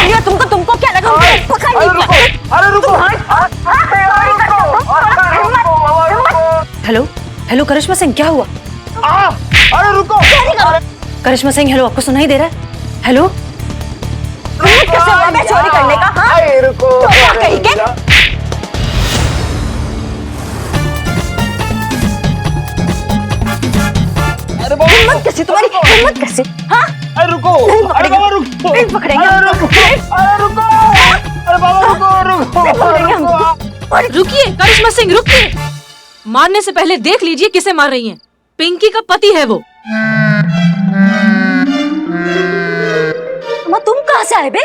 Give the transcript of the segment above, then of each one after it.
लिया तुमको, तुमको क्या लगा पकड़ लिया? अरे रुको। हेलो हेलो करिश्मा सिंह, क्या हुआ? अरे रुको। करिश्मा सिंह हेलो, आपको सुनाई दे रहा है? हेलो कैसे हुआ मैं चोरी करने का? हाँ रुको। कहीं के हिम्मत कैसे तुम्हारी, हिम्मत कैसे? हाँ अरे रुको। अरे बाबा रुको। नहीं पकड़ेंगे, अरे रुको। अरे रुको। अरे बाबा रुको पकड़ेंगे हमको। रुकिए करिश्मा सिंह, रुकिए। मारने से पहले देख लीजिए किसे मार रही हैं। पिंकी का पति है वो। तुम कहाँ से आए बे?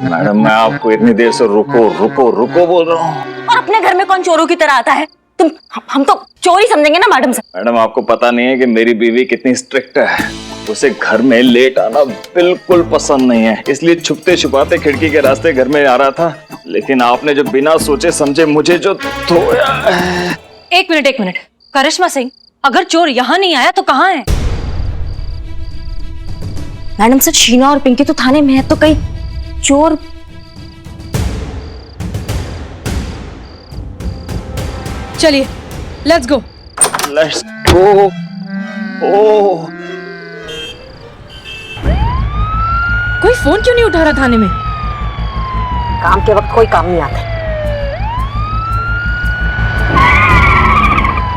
मैडम मैं आपको इतनी देर से रुको रुको रुको बोल रहा हूँ। और अपने घर में कौन चोरों की तरह आता है? तुम हम तो चोरी समझेंगे ना मैडम से। मैडम आपको पता नहीं है कि मेरी बीवी कितनी स्ट्रिक्ट है। उसे घर में लेट आना बिल्कुल पसंद नहीं है, इसलिए छुपते छुपाते खिड़की के रास्ते घर में आ रहा था। लेकिन आपने जो बिना सोचे समझे मुझे जो धोया। एक मिनट करिश्मा सिंह, अगर चोर यहाँ नहीं आया तो कहाँ है? मैडम सर, शीना और पिंकी तो थाने में है, तो कहीं चोर? चलिए लेट्स गो। Let's go. ओह कोई फोन क्यों नहीं उठा रहा थाने में? काम के वक्त कोई काम नहीं आता।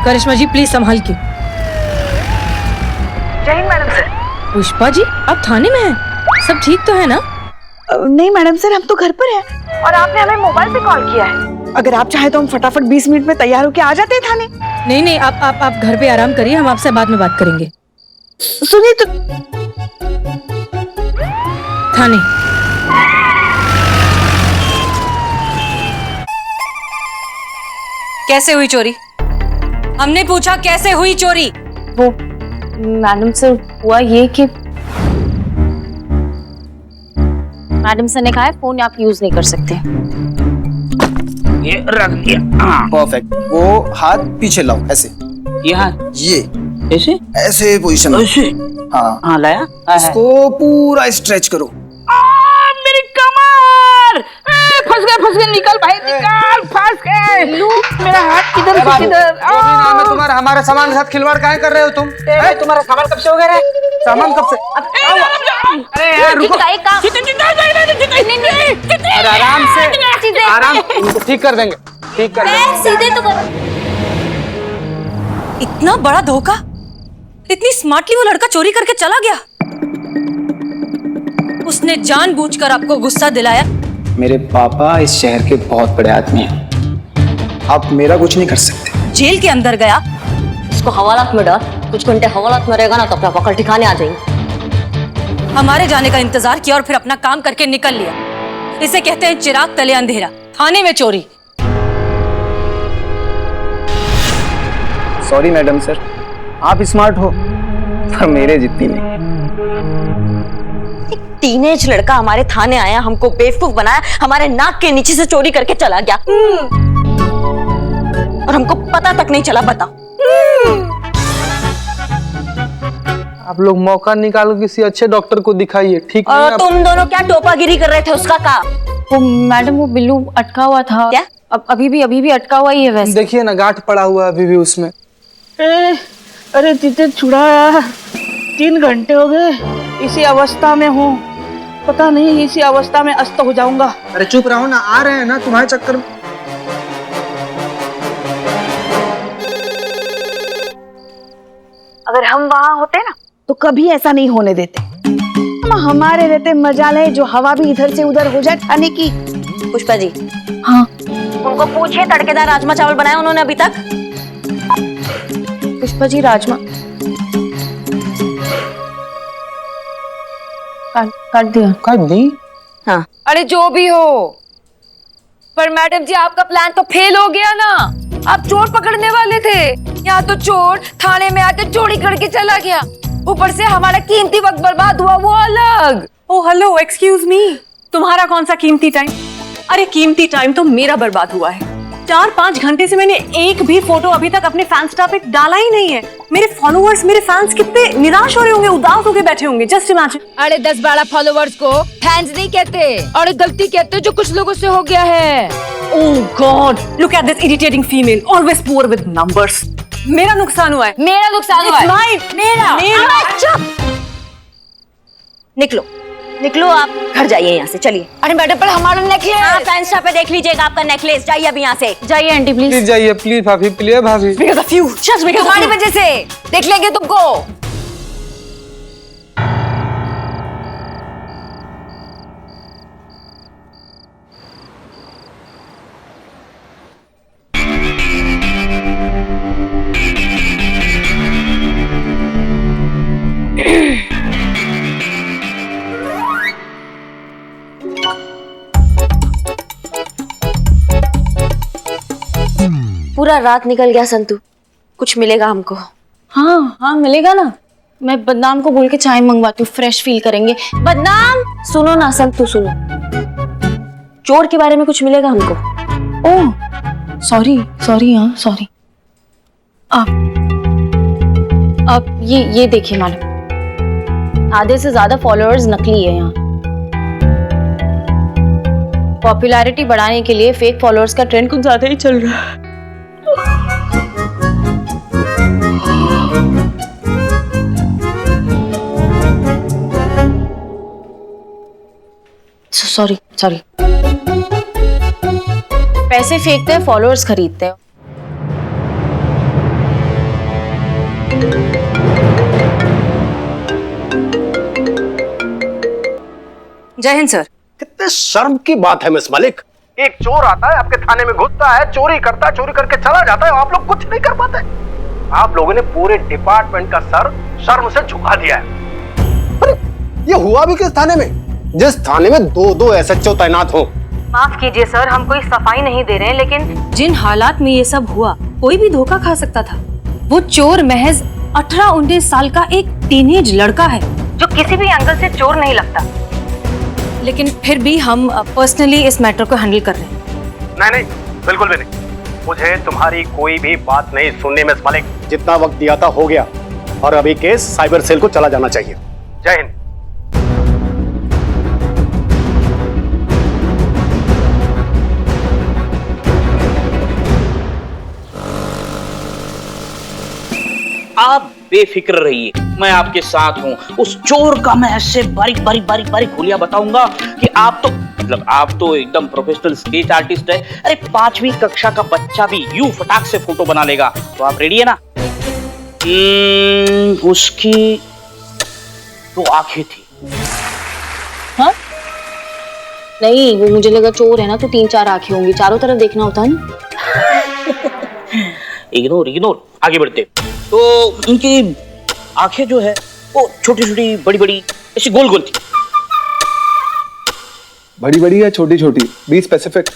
करिश्मा जी प्लीज संभाल के। जय हिंद मैडम सर। पुष्पा जी आप थाने में हैं? सब ठीक तो है ना? नहीं मैडम सर, हम तो घर पर हैं और आपने हमें मोबाइल पे कॉल किया है। अगर आप चाहे तो हम फटाफट 20 मिनट में तैयार होके आ जाते हैं थाने। नहीं आप घर पे आराम करिए, हम आपसे बाद में बात करेंगे। सुनिए तो। थाने। कैसे हुई चोरी? हमने पूछा कैसे हुई चोरी? वो मैडम से हुआ ये कि मैडम सर ने कहा है फोन आप यूज नहीं कर सकते। ये रख दिया। परफेक्ट। वो हाथ पीछे लाओ, ऐसे। ये हाथ ये ऐसे ऐसे पोजीशन में। ऐसे। हाँ हाँ लाया। इसको पूरा स्ट्रेच करो। मेरी कमर फंस गए निकल भाई निकल, फंस गए। मेरा हाथ किधर से किधर? नाम है तुम्हारा, हमारे सामान के साथ खिलवाड़ काहे कर रहे हो तुम? तुम्हारा सामान कब से हो गया? सामान कब से? अरे यार रुको। अरे आराम से, आराम, ठीक कर देंगे, ठीक कर देंगे। सीधे तो करो। इतना बड़ा धोखा, इतनी स्मार्टली वो लड़का चोरी करके चला गया। उसने जानबूझकर आपको गुस्सा दिलाया। मेरे पापा इस शहर के बहुत बड़े आदमी हैं, आप मेरा कुछ नहीं कर सकते। जेल के अंदर गया, इसको हवालात में डाल, कुछ घंटे हवालात में रहेगा ना तो अपना पकड़ ठिकाने आ जाएंगे। हमारे जाने का इंतजार किया और फिर अपना काम करके निकल लिया। इसे कहते हैं चिराग तले अंधेरा। थाने में चोरी। सॉरी मैडम सर, आप स्मार्ट हो पर मेरे जितनी नहीं। टीनेज लड़का हमारे थाने आया, हमको बेवकूफ बनाया, हमारे नाक के नीचे से चोरी करके चला गया और हमको पता तक नहीं चला। बताओ। आप लोग मौका निकालो किसी अच्छे डॉक्टर को दिखाइए, ठीक नहीं? और तुम दोनों क्या टोपागिरी कर रहे थे? उसका काम। वो मैडम वो बिल्लू अटका हुआ था। क्या? अब अभी भी अटका हुआ ही है वैसे। देखिए ना, गांठ पड़ा हुआ है अभी भी उसमें। अरे तीते छुड़ाया, 3 घंटे हो गए इसी अवस्था में हूँ। पता नहीं इसी अवस्था में अस्त हो जाऊंगा। अरे चुप रहो ना, आ रहे हैं ना तुम्हारे चक्कर में। अगर हम वहाँ होते ना तो कभी ऐसा नहीं होने देते। हम हमारे रहते मजा ले, जो हवा भी इधर से उधर हो जाए खाने की। पुष्पा जी। हाँ उनको पूछिए तड़केदार राजमा चावल बनाया उन्होंने अभी तक? पुष्पा जी राजमा काट दी। हाँ। अरे जो भी हो, पर मैडम जी आपका प्लान तो फेल हो गया ना। आप चोर पकड़ने वाले थे, यहाँ तो चोर थाने में आके चोरी करके चला गया। ऊपर से हमारा कीमती वक्त बर्बाद हुआ वो अलग। ओ हेलो, एक्सक्यूज मी, तुम्हारा कौन सा कीमती टाइम? अरे कीमती टाइम तो मेरा बर्बाद हुआ है। 4-5 घंटे से मैंने एक भी फोटो अभी तक अपने फैंस्टा पे डाला ही नहीं है। मेरे फॉलोअर्स, मेरे फैंस कितने निराश हो रहे होंगे, उदास होके बैठे होंगे। Just imagine. अरे 10-12 फॉलोवर्स को फैंस नहीं कहते, और गलती कहते जो कुछ लोगों से हो गया है। Oh god, look at this irritating female, always poor with numbers. मेरा नुकसान हुआ है। मेरा नुकसान हुआ है। मेरा। चुप। निकलो निकलो, आप घर जाइए यहाँ से, चलिए। अरे मैडम, पर हमारा नेकलेस आप इंस्टा पे देख लीजिएगा आपका नेकलेस। जाइए अभी यहाँ से। जाइए आंटी प्लीज। प्लीज जाइए, प्लीज भाभी, प्लीज भाभी। Because of you, just because of तुम्हारी you. वजह से देख लेंगे तुमको। पूरा रात निकल गया संतू, कुछ मिलेगा हमको? हाँ हाँ मिलेगा ना। मैं बदनाम को बोल के चाय मंगवाती हूँ, फ्रेश फील करेंगे। बदनाम सुनो ना संतू, सुनो। चोर के बारे में कुछ मिलेगा हमको? ओह सॉरी सॉरी, हाँ सॉरी। आप ये देखिए मैडम, आधे से ज्यादा फॉलोअर्स नकली है यहाँ। पॉपुलैरिटी बढ़ाने के लिए फेक फॉलोअर्स का ट्रेंड कुछ ज्यादा ही चल रहा है। Sorry sorry. पैसे फेंकते हैं, फॉलोअर्स खरीदते हैं। जय हिंद सर। कितने शर्म की बात है मिस मलिक। एक चोर आता है आपके थाने में, घुसता है, चोरी करता है, चोरी करके चला जाता है, आप लोग कुछ नहीं कर पाते। आप लोगों ने पूरे डिपार्टमेंट का सर शर्म से झुका दिया है। अरे ये हुआ भी किस थाने में, जिस थाने में 2-2 SHO तैनात हो? माफ कीजिए सर, हम कोई सफाई नहीं दे रहे हैं, लेकिन जिन हालात में ये सब हुआ, कोई भी धोखा खा सकता था। वो चोर महज 18-19 साल का एक टीनेज लड़का है, जो किसी भी एंगल से चोर नहीं लगता। लेकिन फिर भी हम पर्सनली इस मैटर को हैंडल कर रहे हैं। नहीं, बिल्कुल भी नहीं। मुझे तुम्हारी कोई भी बात नहीं सुननी मिस मलिक। जितना वक्त दिया था हो गया, और अभी केस साइबर सेल को चला जाना चाहिए। जय हिंद। आप बेफिक्र रहिए, मैं आपके साथ हूँ। उस चोर का मैं ऐसे बारीक हुलिया बताऊंगा कि आप तो एकदम प्रोफेशनल स्केच आर्टिस्ट है। अरे 5वीं कक्षा का बच्चा भी यूं फटाक से फोटो बना लेगा। तो आप रेडी है ना? उसकी 2 आंखें थी। हाँ? नहीं, वो मुझे लगा चोर है ना, तो 3-4 आंखें होंगी, चारों तरफ देखना होता है ना। इग्नोर, आगे बढ़ते। तो उनकी आंखें जो है वो छोटी-छोटी, बड़ी-बड़ी, ऐसी गोल-गोल थी। बड़ी-बड़ी या छोटी-छोटी? Be specific.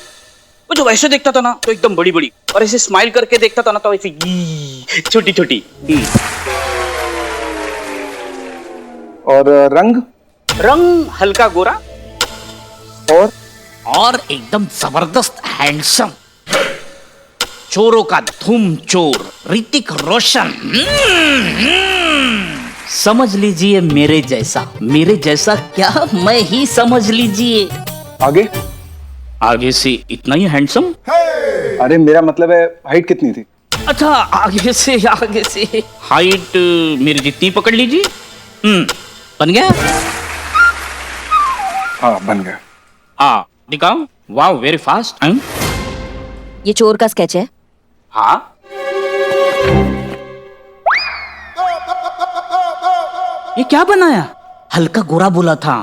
वो जो वैसे देखता था ना तो एकदम बड़ी-बड़ी, और ऐसे स्माइल करके देखता था ना तो ऐसे छोटी-छोटी। और रंग हल्का गोरा, और एकदम जबरदस्त हैंडसम। चोरों का धूम चोर ऋतिक रोशन। समझ लीजिए मेरे जैसा क्या, मैं ही समझ लीजिए। आगे से इतना ही हैंडसम? अरे मेरा मतलब है हाइट कितनी थी? अच्छा, आगे से हाइट मेरी जितनी पकड़ लीजिए। बन गया? हाँ बन गया। हाँ दिखाओ। वाह, वेरी फास्ट। ये चोर का स्केच है। हाँ, ये क्या बनाया? हल्का गोरा बोला था।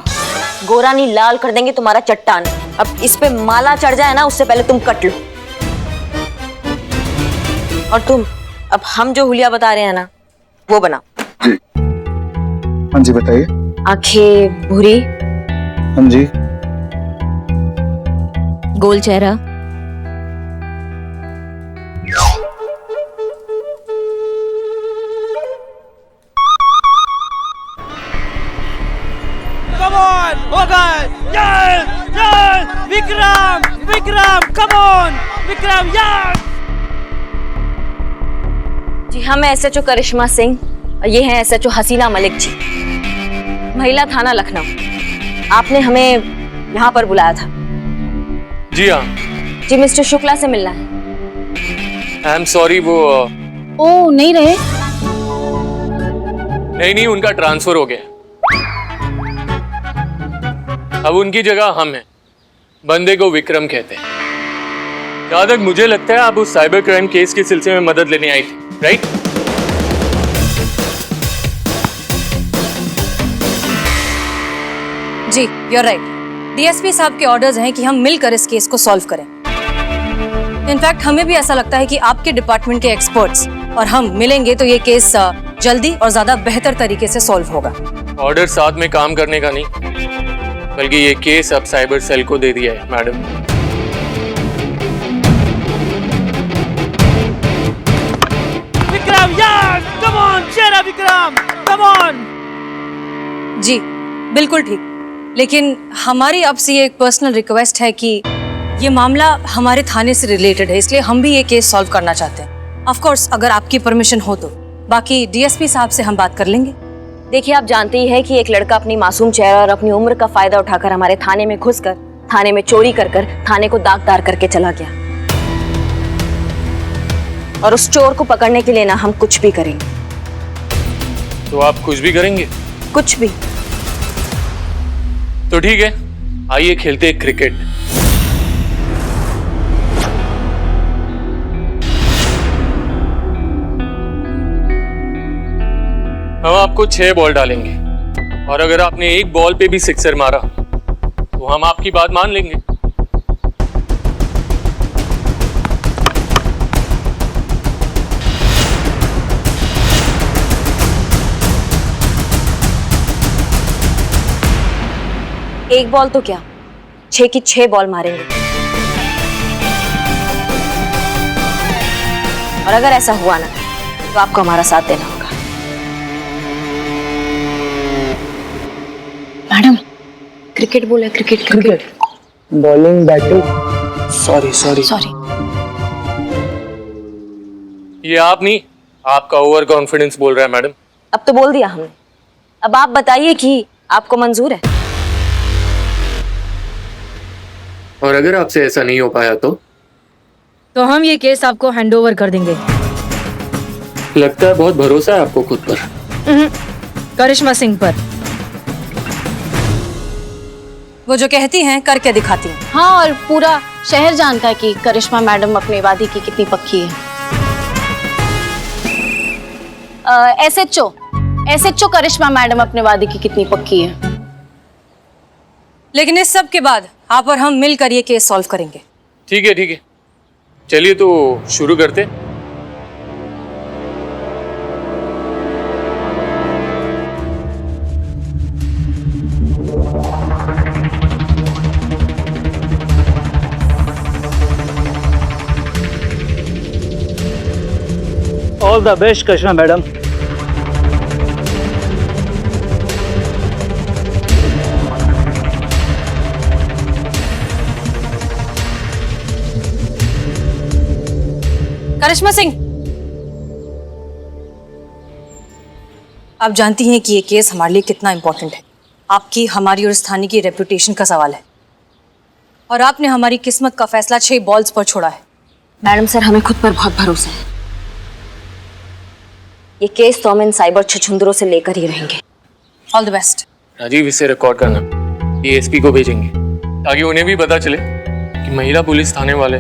गोरा नहीं, लाल कर देंगे तुम्हारा चट्टान। अब इस पे माला चढ़ जाए ना, उससे पहले तुम कट लो। और तुम, अब हम जो हुलिया बता रहे हैं ना, वो बनाओ। हाँ जी बताइए। आंखें भूरी, हाँ जी। गोल चेहरा, Vikram, come on Vikram yes. जी हाँ, मैं एसएचओ करिश्मा सिंह और ये हैं एसएचओ हसीना मलिक जी, महिला थाना लखनऊ। आपने हमें यहाँ पर बुलाया था। जी हाँ। जी मिस्टर शुक्ला से मिलना है। आई एम सॉरी, वो ओ नहीं रहे। नहीं, उनका ट्रांसफर हो गया। अब उनकी जगह हम हैं। बंदे को विक्रम कहते हैं। जहां तक मुझे लगता है आप उस साइबर क्राइम केस के सिलसिले में मदद लेने आई थी, right? Ji you're right. DSP साहब के ऑर्डर्स हैं कि हम मिलकर इस केस को सॉल्व करें। इनफैक्ट हमें भी ऐसा लगता है कि आपके डिपार्टमेंट के एक्सपर्ट्स और हम मिलेंगे तो ये केस जल्दी और ज्यादा बेहतर तरीके से सॉल्व होगा। ऑर्डर साथ में काम करने का नहीं, बल्कि ये केस अब साइबर सेल को दे दिया है, madam. Vikram yes, come on Shera Vikram, come on. जी बिल्कुल ठीक, लेकिन हमारी आपसे ये एक पर्सनल रिक्वेस्ट है कि ये मामला हमारे थाने से रिलेटेड है, इसलिए हम भी ये केस सॉल्व करना चाहते हैं। ऑफ कोर्स अगर आपकी परमिशन हो तो, बाकी डीएसपी साहब से हम बात कर लेंगे। देखिए, आप जानते ही हैं कि एक लड़का अपनी मासूम चेहरा और अपनी उम्र का फायदा उठाकर हमारे थाने में घुसकर थाने में चोरी कर थाने को दागदार करके चला गया। और उस चोर को पकड़ने के लिए ना हम कुछ भी करेंगे। तो आप कुछ भी करेंगे? कुछ भी। तो ठीक है, आइए खेलते हैं क्रिकेट। हम आपको 6 बॉल डालेंगे और अगर आपने एक बॉल पे भी सिक्सर मारा तो हम आपकी बात मान लेंगे। एक बॉल तो क्या, 6 की 6 बॉल मारेंगे। और अगर ऐसा हुआ ना तो आपको हमारा साथ देना होगा। मैडम क्रिकेट बोले, क्रिकेट। Bowling batting, sorry. ये आप नहीं, आपका ओवर कॉन्फिडेंस बोल रहा है मैडम। अब तो बोल दिया हमने, अब आप बताइए कि आपको मंजूर है। और अगर आपसे ऐसा नहीं हो पाया तो हम ये केस आपको हैंडओवर कर देंगे। लगता है बहुत भरोसा है आपको खुद पर। करिश्मा सिंह पर। वो जो कहती हैं करके दिखाती हैं। हाँ, और पूरा शहर जानता है कि करिश्मा मैडम अपने वादे की कितनी पक्की है। एसएचओ करिश्मा मैडम अपने वादे की कितनी पक्की है। लेकिन इस सब के बाद आप और हम मिलकर ये केस सॉल्व करेंगे। ठीक है, चलिए तो शुरू करते। All the best Karishma madam. Karishma Singh, आप जानती हैं कि ये केस हमारे लिए कितना इंपॉर्टेंट है। आपकी, हमारी और इस थाने की रेपुटेशन का सवाल है। और आपने हमारी किस्मत का फैसला 6 बॉल्स पर छोड़ा है। मैडम सर, हमें खुद पर बहुत भरोसा है। ये केस तो हम इन साइबर छछुंदरों से लेकर ही रहेंगे। All the best. राजीव, इसे रिकॉर्ड करना, ये एसपी को भेजेंगे ताकि उन्हें भी पता चले कि महिला पुलिस थाने वाले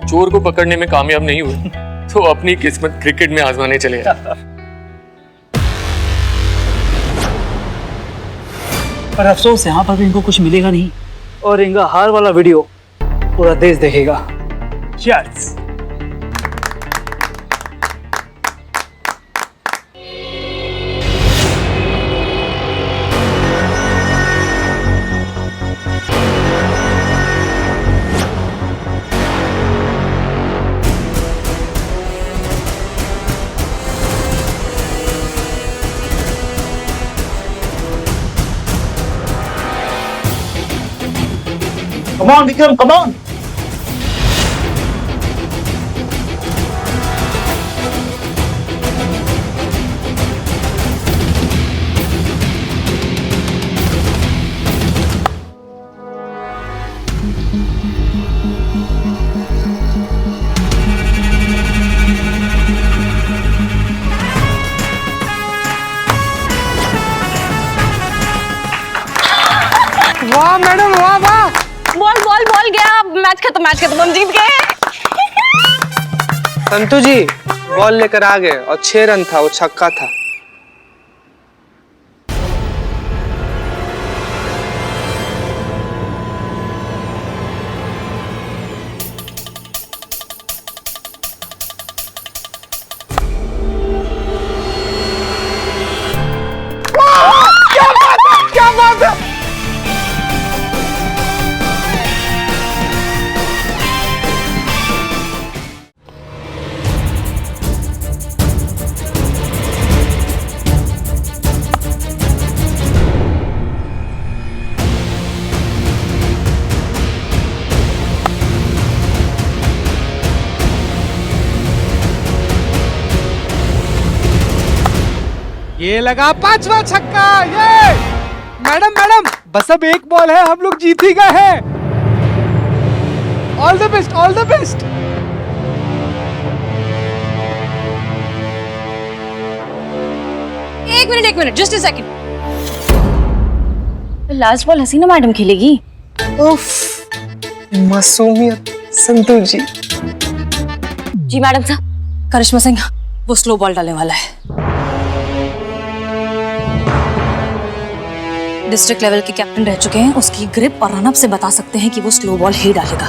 चोर को पकड़ने में कामयाब नहीं हुए तो अपनी किस्मत क्रिकेट में आजमाने चले। पर अफसोस यहाँ पर भी इनको कुछ मिलेगा नहीं, और इनका हार वाला वीडियो पूरा देश देखेगा। Cheers! Come on, Vikram, come on! वाह मैडम, वाह वाह। बॉल बॉल बॉल गया, मैच खत्म, हम जीत गए। संतू जी बॉल लेकर आ गए और 6 रन था, वो छक्का था। क्या बात है? ये लगा 5वां छक्का। ये मैडम बस अब एक बॉल है, हम लोग जीत ही गए हैं। All the best, all the best. एक minute, just a second. Last ball Haseena madam खेलेगी। उफ, मासूमियत संतू जी। जी मैडम साहब। करिश्मा सिंह वो स्लो बॉल डालने वाला है। डिस्ट्रिक्ट लेवल के कैप्टन रह चुके हैं, उसकी ग्रिप और रनअप से बता सकते हैं कि वो स्लो बॉल ही डालेगा।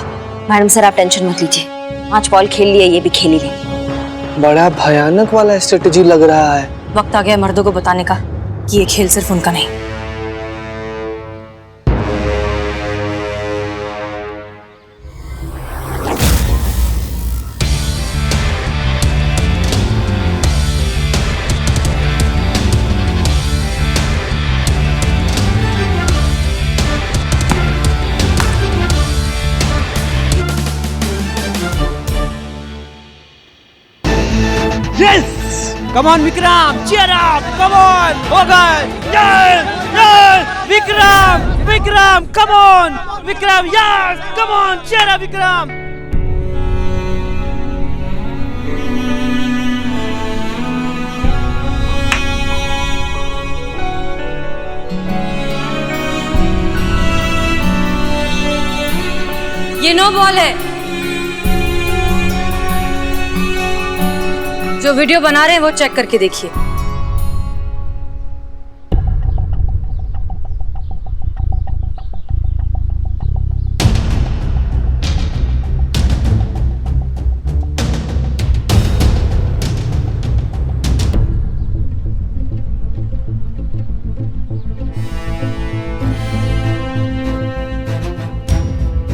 मैडम सर आप टेंशन मत लीजिए, 5 बॉल खेल लिए, ये भी खेल ही लेंगे। बड़ा भयानक वाला स्ट्रेटेजी लग रहा है। वक्त आ गया मर्दों को बताने का कि ये खेल सिर्फ उनका नहीं। Yes! Come on, Vikram! Cheer up! Come on! होगा! Yes! Yes! Vikram! Vikram! Come on! Vikram! Yes! Come on! Cheer up, Vikram! ये नो बॉल है। जो वीडियो बना रहे हैं वो चेक करके देखिए।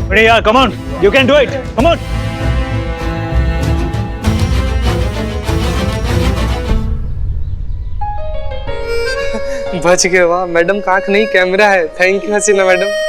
बढ़िया, come on, you can do it, come on. बच गए, वाह मैडम का आंख नहीं कैमरा है। Thank you Hasina madam.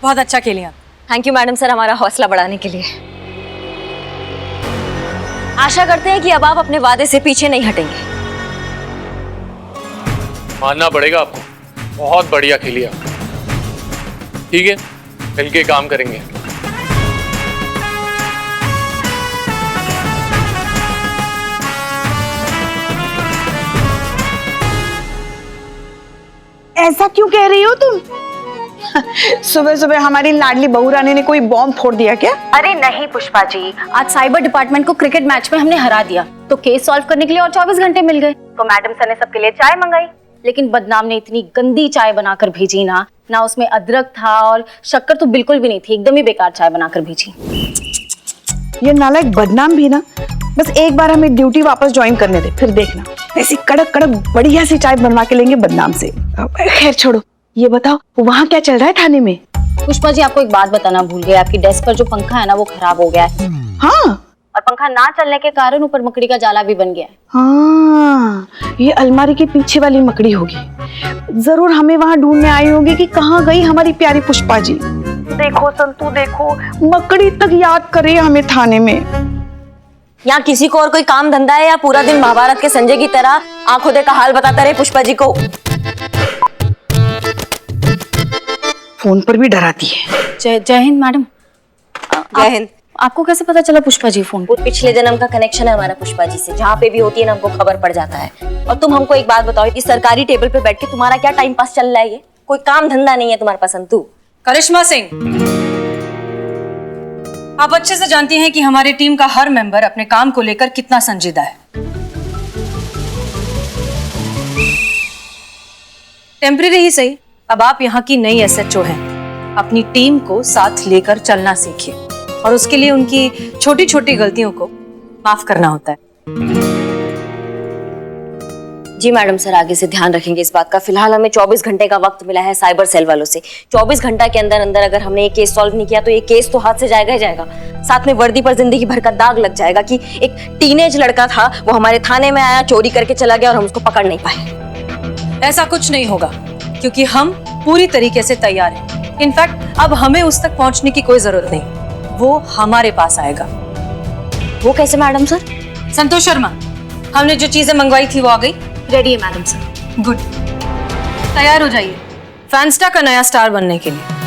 बहुत अच्छा खेली आप। थैंक यू मैडम सर हमारा हौसला बढ़ाने के लिए। आशा करते हैं कि अब आप अपने वादे से पीछे नहीं हटेंगे। मानना पड़ेगा आपको, बहुत बढ़िया खेली आप। ठीक है, मिलके काम करेंगे। ऐसा क्यों कह रही हो तुम? सुबह सुबह हमारी लाडली बहू रानी ने कोई बॉम्ब फोड़ दिया क्या? अरे नहीं पुष्पा जी, आज साइबर डिपार्टमेंट को क्रिकेट मैच में हमने हरा दिया, तो केस सॉल्व करने के लिए और 24 घंटे मिल गए। तो मैडम सर ने सबके लिए चाय मंगाई, लेकिन बदनाम ने इतनी गंदी चाय बनाकर भेजी ना उसमें अदरक था और शक्कर तो बिल्कुल भी नहीं थी, एकदम ही बेकार चाय बनाकर भेजी। ये नालायक बदनाम भी ना बस एक बार हमें ड्यूटी वापस ज्वाइन करने दे, फिर देखना ऐसी कड़क कड़क बढ़िया सी चाय बनवा के लेंगे बदनाम से। खैर छोड़ो, ये बताओ वहाँ क्या चल रहा है थाने में? पुष्पा जी आपको एक बात बताना भूल गए, आपकी डेस्क पर जो पंखा है ना वो खराब हो गया है। हाँ, और पंखा ना चलने के कारण ऊपर मकड़ी का जाला भी बन गया है। हाँ, ये अलमारी के पीछे वाली मकड़ी होगी। जरूर हमें वहाँ ढूंढने आई होगी कि कहाँ गई हमारी प्यारी पुष्पा जी। देखो संतू देखो, मकड़ी तक याद करे हमें थाने में। यहाँ किसी को और कोई काम धंधा है या पूरा दिन महाभारत के संजय की तरह आंखों देखा हाल बताता रहे पुष्पा जी को? फोन पर भी डराती है। जय हिंद मैडम। जय हिंद। आपको कैसे पता चला पुष्पा जी फोन? वो पिछले जन्म का कनेक्शन है हमारा पुष्पा जी से, जहाँ पे भी होती है ना हमको खबर पड़ जाता है। और तुम हमको एक बात बताओ, इस सरकारी टेबल पे बैठ के तुम्हारा क्या टाइम पास चल रहा है? ये कोई काम धंधा नहीं है तुम्हारे पास संतू? करिश्मा सिंह, आप अच्छे से जानती हैं कि हमारी टीम का हर मेंबर अपने काम को लेकर कितना संजीदा है। टेम्परेरी ही सही, अब आप यहाँ की नई एसएचओ हैं। अपनी टीम को साथ लेकर चलना सीखिए और उसके लिए उनकी छोटी छोटी गलतियों को माफ करना होता है। जी मैडम सर, आगे से ध्यान रखेंगे इस बात का। फिलहाल हमें 24 घंटे का वक्त मिला है साइबर सेल वालों से। 24 घंटा के अंदर अंदर अगर हमने ये केस सॉल्व नहीं किया तो ये केस तो हाथ से जाएगा ही जाएगा, साथ में वर्दी पर जिंदगी भर का दाग लग जाएगा कि एक टीनेज लड़का था, वो हमारे थाने में आया, चोरी करके चला गया और हम उसको पकड़ नहीं पाए। ऐसा कुछ नहीं होगा क्योंकि हम पूरी तरीके से तैयार हैं। इनफैक्ट अब हमें उस तक पहुंचने की कोई जरूरत नहीं, वो हमारे पास आएगा। वो कैसे मैडम सर? संतोष शर्मा, हमने जो चीजें मंगवाई थी वो आ गई? रेडी है मैडम सर। गुड, तैयार हो जाइए फैंस्टा का नया स्टार बनने के लिए।